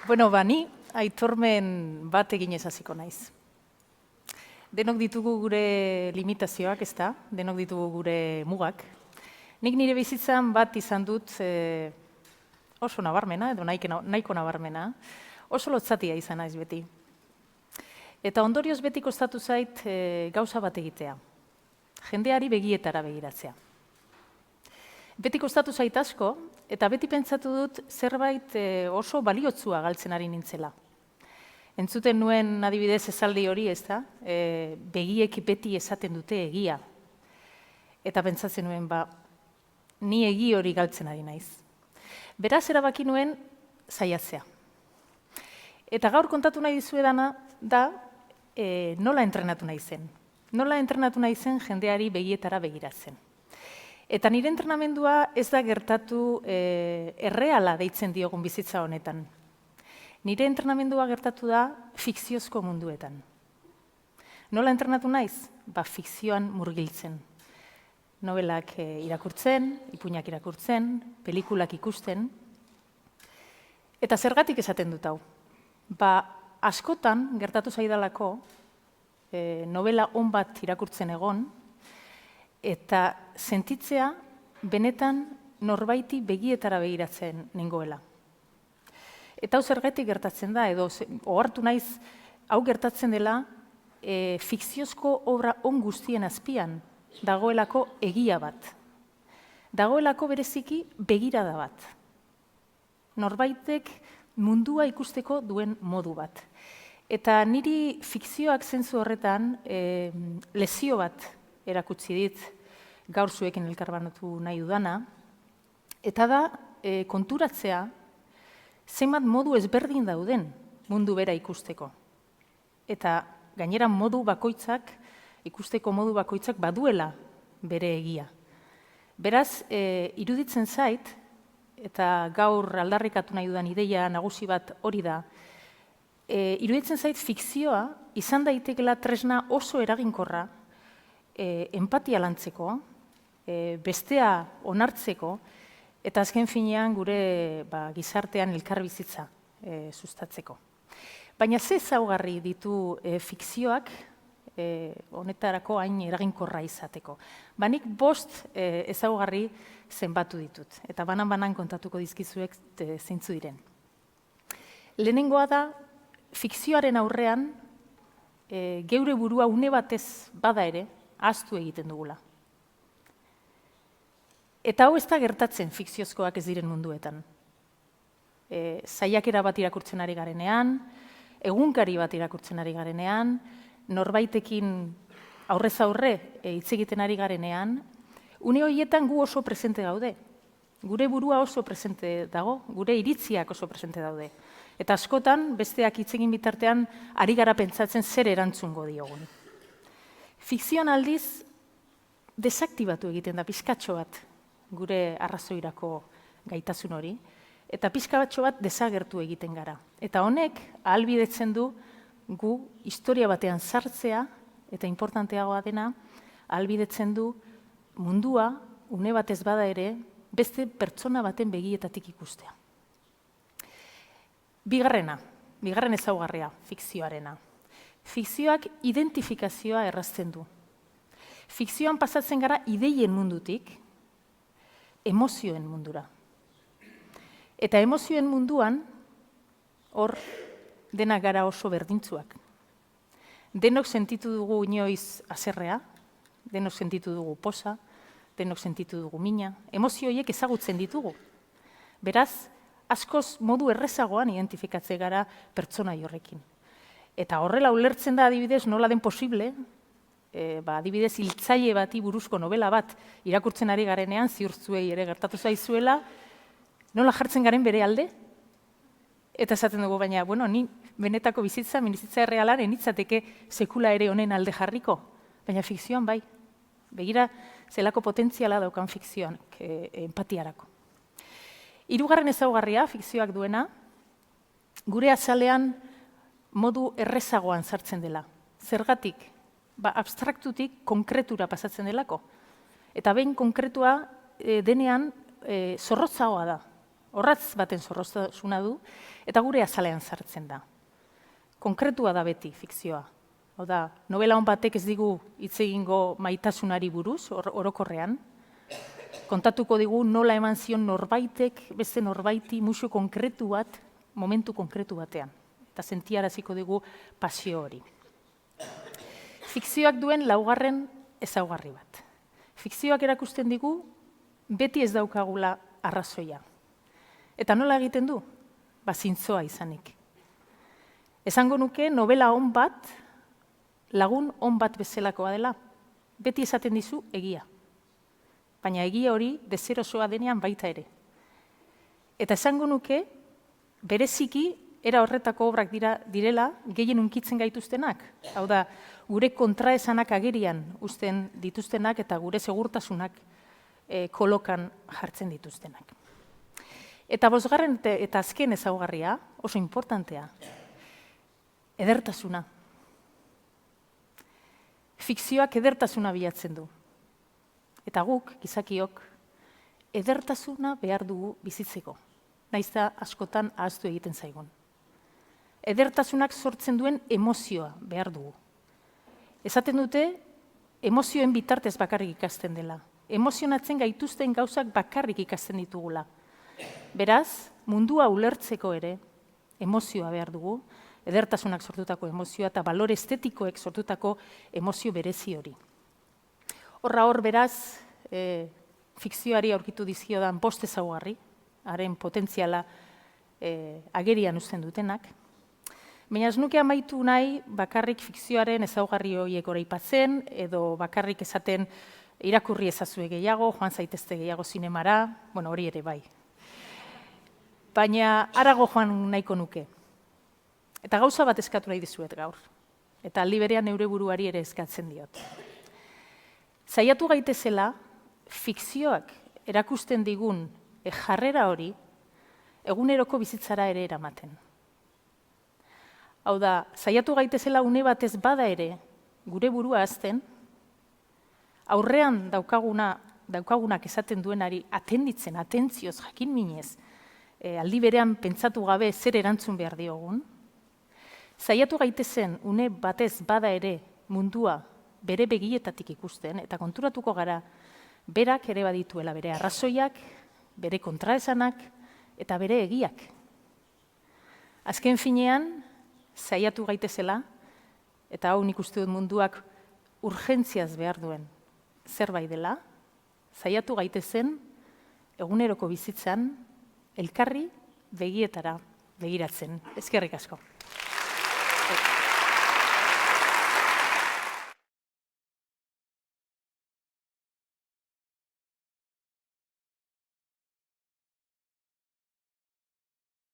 Bueno, ni aitormen bat eginez hasiko naiz. Denok ditugu gure limitazioak, ezta? Denok ditugu gure mugak. Nik nire bizitzan bat izan dut oso nabarmena, edo nahiko nabarmena, oso lotzatia izan naiz beti. Eta ondorioz beti kostatu zait gauza bat egitea. Jendeari begietara begiratzea. Beti kostatu zait asko, eta beti pentsatu dut zerbait oso baliotsua galtzen ari nintzela. Entzuten nuen adibidez esaldi hori, ezta? Begiek beti esaten dute egia. Eta pentsatzen nuen, ni egi hori galtzen ari naiz. Beraz erabaki nuen saiatzea. Eta gaur kontatu nahi dizuedana da nola entrenatu nahi zen. Nola entrenatu nahi zen jendeari begietara begiratzen. Eta nire entrenamendua ez da gertatu erreala deitzen diogun bizitza honetan. Nire entrenamendua gertatu da fikziozko munduetan. Nola entrenatu naiz? Fikzioan murgiltzen. Nobelak irakurtzen, ipuinak irakurtzen, pelikulak ikusten. Eta zergatik esaten dut hau? Askotan gertatu zaidalako novela on bat irakurtzen egon, eta sentitzea benetan norbaiti begietara begiratzen nengoela. Eta hau zergatik gertatzen da, edo ohartu naiz hau gertatzen dela fikziozko obra on guztien azpian dagoelako egia bat. Dagoelako bereziki begirada bat. Norbaitek mundua ikusteko duen modu bat. Eta niri fikzioak zentzu horretan lezio bat erakutsi dit gaur zuekin elkarbanatu nahi dudana, eta da konturatzea zenbat modu ezberdin dauden mundu bera ikusteko. Eta gainera modu bakoitzak, ikusteko modu bakoitzak baduela bere egia. Beraz, iruditzen zait, eta gaur aldarrikatu nahi dudan ideia nagusi bat hori da, iruditzen zait fikzioa izan daitekela tresna oso eraginkorra empatia lantzeko, bestea onartzeko, eta azken finean gure gizartean elkarbizitza sustatzeko. Baina ze ezaugarri ditu fikzioak honetarako hain eraginkorra izateko? Nik 5 ezaugarri zenbatu ditut, eta banan-banan kontatuko dizkizuek zeintzu diren. Lehenengoa da, fikzioaren aurrean geure burua une batez bada ere, ahaztu egiten dugula. Eta hau ez da gertatzen fikziozkoak ez diren munduetan. Saiakera bat irakurtzen ari garenean, egunkari bat irakurtzen ari garenean, norbaitekin aurrez aurre hitz egiten ari garenean, une horietan gu oso presente gaude. Gure burua oso presente dago, gure iritziak oso presente daude. Eta askotan, besteak hitz egin bitartean, ari gara pentsatzen zer erantzungo diogun. Fikzioan aldiz, desaktibatu egiten da pixkatxo bat gure arrazoirako gaitasun hori, eta pixkatxo bat desagertu egiten gara. Eta honek, ahalbidetzen du gu historia batean sartzea, eta importanteagoa dena, ahalbidetzen du mundua, une batez bada ere, beste pertsona baten begietatik ikustea. Bigarren ezaugarria, fikzioarena. Fikzioak identifikazioa errazten du. Fikzioan pasatzen gara ideien mundutik, emozioen mundura. Eta emozioen munduan, hor denak gara oso berdintzuak. Denok sentitu dugu inoiz haserrea, denok sentitu dugu poza, denok sentitu dugu mina, emozio horiek ezagutzen ditugu. Beraz, askoz modu errezagoan identifikatze gara pertsona horrekin. Eta horrela ulertzen da adibidez nola den posible, adibidez hiltzaile bati buruzko novela bat irakurtzen ari garenean, ziurtzuei ere gertatu zaizuela, nola jartzen garen bere alde? Eta esaten dugu, baina, ni benetako bizitza errealan enitzateke sekula ere honen alde jarriko, baina fikzioan bai. Begira, zelako potentziala daukan fikzioan empatiarako. Hirugarren ezaugarria, fikzioak duena, gure azalean modu errezagoan sartzen dela. Zergatik? Abstraktutik konkretura pasatzen delako. Eta behin konkretua denean zorrotzagoa da. Orratz baten zorroztasuna du, eta gure azalean sartzen da. Konkretua da beti fikzioa. Hau da, novela hon batek ez digu hitz egingo maitasunari buruz, orokorrean. Kontatuko digu nola eman zion norbaitek, beste norbaiti, musu konkretu bat, momentu konkretu batean. Eta sentiaraziko digu pasio hori. Fikzioak duen laugarren ezaugarri bat. Fikzioak erakusten digu beti ez daukagula arrazoia. Eta nola egiten du? Zintzoa izanik. Esango nuke novela on bat, lagun on bat bezalakoa dela. Beti esaten dizu egia. Baina egia hori deserosoa denean baita ere. Eta esango nuke, bereziki, era horretako obrak direla gehien hunkitzen gaituztenak. Hau da, gure kontraesanak agerian uzten dituztenak eta gure segurtasunak kolokan jartzen dituztenak. Eta bosgarren eta azken ezaugarria, oso importantea, edertasuna. Fikzioak edertasuna bilatzen du. Eta guk, gizakiok, edertasuna behar dugu bizitzeko. Naiz da askotan ahaztu egiten zaigun. Edertasunak sortzen duen emozioa behar dugu. Esaten dute, emozioen bitartez bakarrik ikasten dela. Emozionatzen gaituzten gauzak bakarrik ikasten ditugula. Beraz, mundua ulertzeko ere, emozioa behar dugu, edertasunak sortutako emozioa eta balore estetikoek sortutako emozio berezi hori. Horra hor, beraz, fikzioari aurkitu dizkiodan bost ezaugarri, haren potentziala agerian uzten dutenak. Baina ez nuke amaitu nahi bakarrik fikzioaren ezaugarri horiek oraipatzen, edo bakarrik esaten irakurri ezazue gehiago, joan zaitezte gehiago zinemara, bueno, hori ere bai. Baina harago joan nahiko nuke. Eta gauza bat eskatu nahi dizuet gaur. Eta aldi berean neure buruari ere eskatzen diot. Saiatu gaitezela, fikzioak erakusten digun jarrera hori, eguneroko bizitzara ere eramaten. Hau da, saiatu gaitezela une batez bada ere, gure burua hazten, aurrean daukagunak esaten duenari atenditzen, atentzioz, jakin minez, aldi berean pentsatu gabe zer erantzun behar diogun, saiatu gaitezen une batez bada ere mundua bere begietatik ikusten, eta konturatuko gara berak ere badituela bere arrazoiak, bere kontraesanak eta bere egiak. Azken finean, saiatu gaitezela, eta hau nik uste dut munduak urgentziaz behar duen zerbait dela, saiatu gaitezen eguneroko bizitzan elkarri begietara begiratzen. Eskerrik asko.